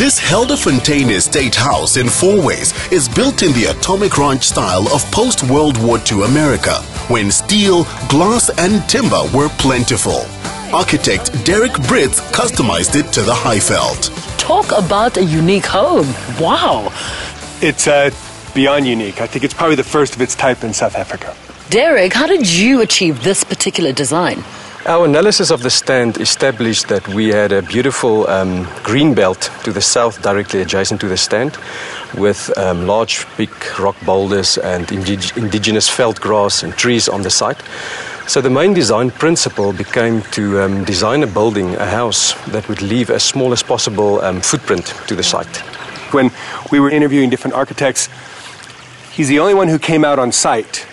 This Helderfontein estate house in Fourways is built in the atomic ranch style of post-World War II America, when steel, glass and timber were plentiful. Architect Derek Britz customized it to the Highveld. Talk about a unique home. Wow. It's beyond unique. I think it's probably the first of its type in South Africa. Derek, how did you achieve this particular design? Our analysis of the stand established that we had a beautiful green belt to the south, directly adjacent to the stand, with large, big rock boulders and indigenous veld grass and trees on the site. So the main design principle became to design a building, a house, that would leave as small as possible footprint to the site. When we were interviewing different architects, he's the only one who came out on site.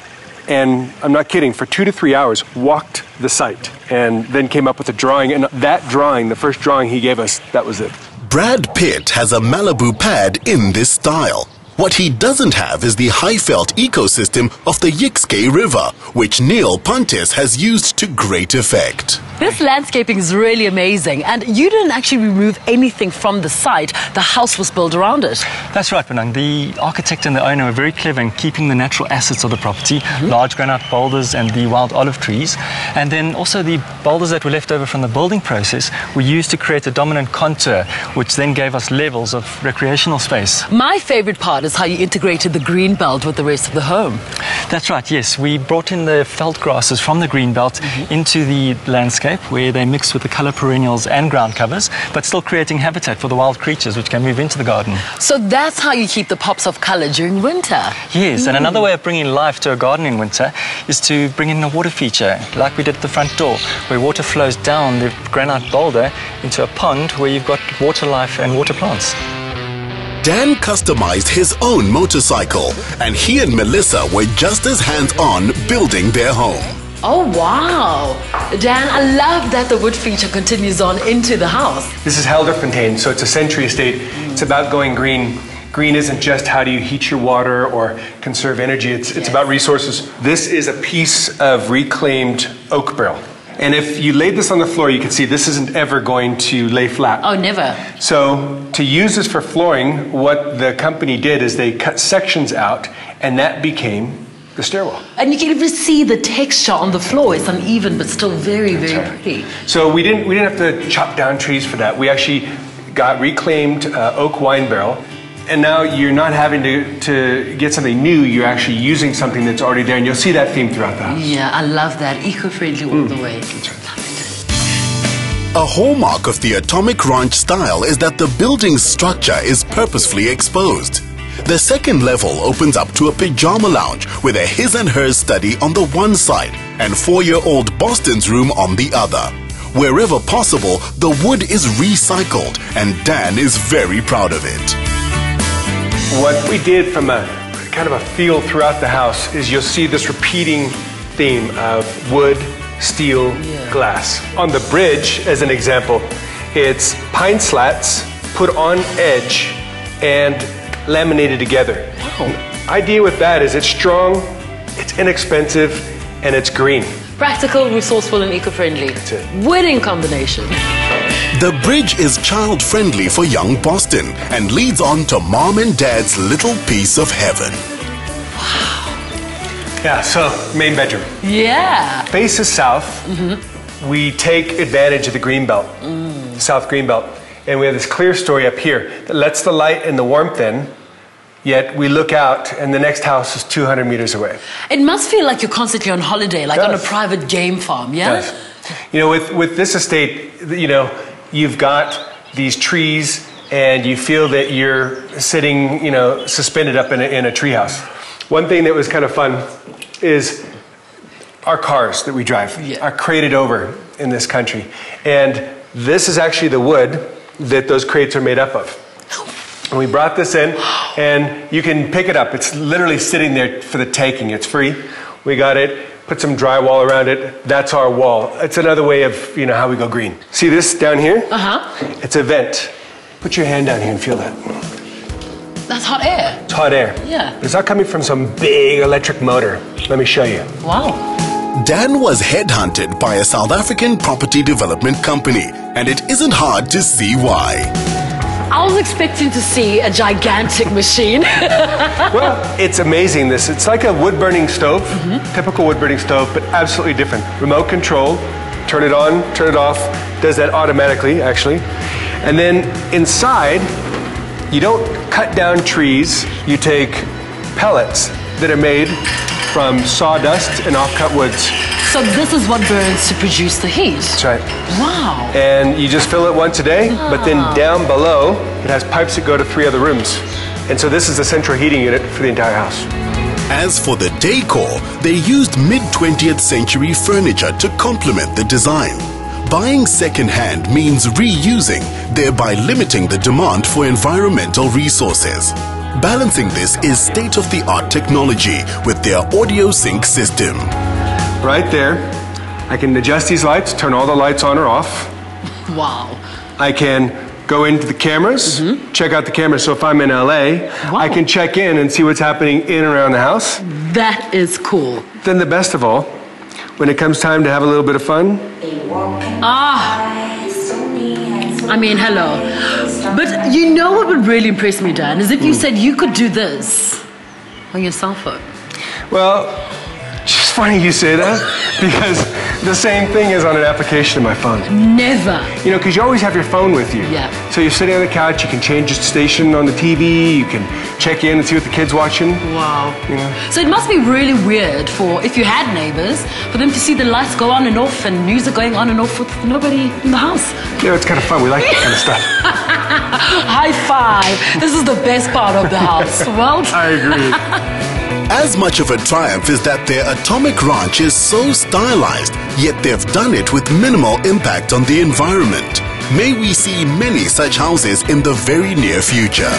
And I'm not kidding, for 2 to 3 hours, walked the site and then came up with a drawing. And that drawing, the first drawing he gave us, that was it. Brad Pitt has a Malibu pad in this style. What he doesn't have is the Highveld ecosystem of the Yixkay River, which Neil Pontis has used to great effect. This landscaping is really amazing, and you didn't actually remove anything from the site. The house was built around it. That's right, Benang. The architect and the owner were very clever in keeping the natural assets of the property, large granite boulders and the wild olive trees. And then also the boulders that were left over from the building process were used to create a dominant contour, which then gave us levels of recreational space. My favorite part is how you integrated the green belt with the rest of the home. That's right, yes. We brought in the veld grasses from the green belt into the landscape, where they mix with the colour perennials and ground covers, but still creating habitat for the wild creatures which can move into the garden. So that's how you keep the pops of colour during winter. Yes, and another way of bringing life to a garden in winter is to bring in a water feature, like we did at the front door, where water flows down the granite boulder into a pond where you've got water life and water plants. Dan customized his own motorcycle, and he and Melissa were just as hands-on building their home. Oh, wow. Dan, I love that the wood feature continues on into the house. This is Helderfontein, so it's a century estate. It's about going green. Green isn't just how do you heat your water or conserve energy, it's about resources. This is a piece of reclaimed oak barrel. And if you laid this on the floor, you can see this isn't ever going to lay flat. Oh, never. So to use this for flooring, what the company did is they cut sections out, and that became the stairwell. And you can even see the texture on the floor. It's uneven, but still very, very pretty. So we didn't have to chop down trees for that. We actually got reclaimed oak wine barrel. And now you're not having to get something new, you're actually using something that's already there, and you'll see that theme throughout the house. Yeah, I love that. Eco-friendly all the way. A hallmark of the atomic ranch style is that the building's structure is purposefully exposed. The second level opens up to a pajama lounge with a his and hers study on the one side and 4-year-old Boston's room on the other. Wherever possible, the wood is recycled, and Dan is very proud of it. What we did from a kind of a feel throughout the house is you'll see this repeating theme of wood, steel, glass. On the bridge, as an example, it's pine slats put on edge and laminated together. Wow. The idea with that is it's strong, it's inexpensive, and it's green. Practical, resourceful, and eco-friendly. That's it. Winning combination. The bridge is child-friendly for young Boston and leads on to Mom and Dad's little piece of heaven. Wow. Yeah, so main bedroom. Yeah. Faces south. We take advantage of the green belt, south green belt. And we have this clear story up here that lets the light and the warmth in, yet we look out and the next house is 200 meters away. It must feel like you're constantly on holiday, like on a private game farm, yeah? Yes. You know, with this estate, you know, you've got these trees and you feel that you're sitting, you know, suspended up in a treehouse. One thing that was kind of fun is our cars that we drive are crated over in this country. And this is actually the wood that those crates are made up of. And we brought this in, and you can pick it up. It's literally sitting there for the taking. It's free. We got it, put some drywall around it. That's our wall. It's another way of, you know, how we go green. See this down here? It's a vent. Put your hand down here and feel that. That's hot air. It's hot air. Yeah. It's not coming from some big electric motor. Let me show you. Wow. Dan was headhunted by a South African property development company, and it isn't hard to see why. I was expecting to see a gigantic machine. Well, it's amazing this. It's like a wood-burning stove, typical wood-burning stove, but absolutely different. Remote control, turn it on, turn it off, does that automatically, actually. And then inside, you don't cut down trees, you take pellets that are made from sawdust and off-cut woods. So this is what burns to produce the heat? That's right. Wow. And you just fill it once a day, but then down below, it has pipes that go to 3 other rooms. And so this is the central heating unit for the entire house. As for the decor, they used mid-20th century furniture to complement the design. Buying second-hand means reusing, thereby limiting the demand for environmental resources. Balancing this is state-of-the-art technology with their audio sync system. Right there, I can adjust these lights, turn all the lights on or off. Wow. I can go into the cameras, check out the cameras. So if I'm in LA, I can check in and see what's happening in and around the house. That is cool. Then the best of all, when it comes time to have a little bit of fun. I mean, hello. But you know what would really impress me, Dan, is if you said you could do this on your cell phone. Well, it's funny you say that, because the same thing is on an application in my phone. Never. You know, because you always have your phone with you. Yeah. So you're sitting on the couch, you can change the station on the TV, you can check in and see what the kid's watching. Wow. You know? So it must be really weird for, if you had neighbors, for them to see the lights go on and off and music going on and off with nobody in the house. Yeah, it's kind of fun. We like that kind of stuff. High five. This is the best part of the house. Well done. I agree. As much of a triumph is that their atomic ranch is so stylized, yet they've done it with minimal impact on the environment. May we see many such houses in the very near future.